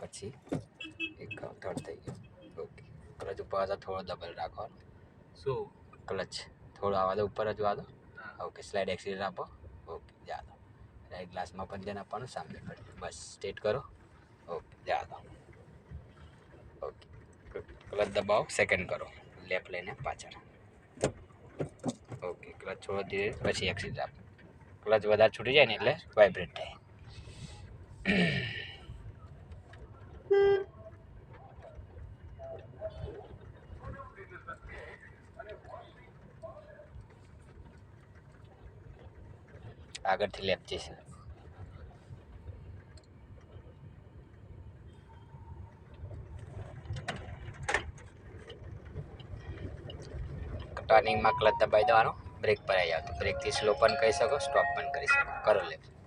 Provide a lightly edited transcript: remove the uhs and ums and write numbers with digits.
પછી એક થર્ડ થઈ ગયો. ઓકે, ક્લચ ઉપર હતા થોડો ડબલ રાખવાનો. શું ક્લચ થોડો આવા દો, ઉપર જ વાદો. ઓકે, સ્લાઇડ એક્સિલેટર આપો. ઓકે, જા દો. રાઈટ ગ્લાસમાં પણ ધ્યાન આપવાનું, સામે પણ બસ સ્ટ્રેટ કરો. ઓકે, જા દો. ઓકે, ક્લચ દબાવો, સેકન્ડ કરો, લેફ્ટ લઈને પાછળ. ઓકે, ક્લચ છોડો ધીરે, પછી એક્સિલેટર આપો. ક્લચ વધારે છૂટી જાય ને એટલે વાઇબ્રેટ થાય. આગળથી લેફ્ટ જશે. ટર્નિંગમાં ક્લચ દબાવી દેવાનો, બ્રેક પર આવી જાવ તો બ્રેકથી સ્લો પણ કરી શકો, સ્ટોપ પણ કરી શકો. કરો લેફ્ટ.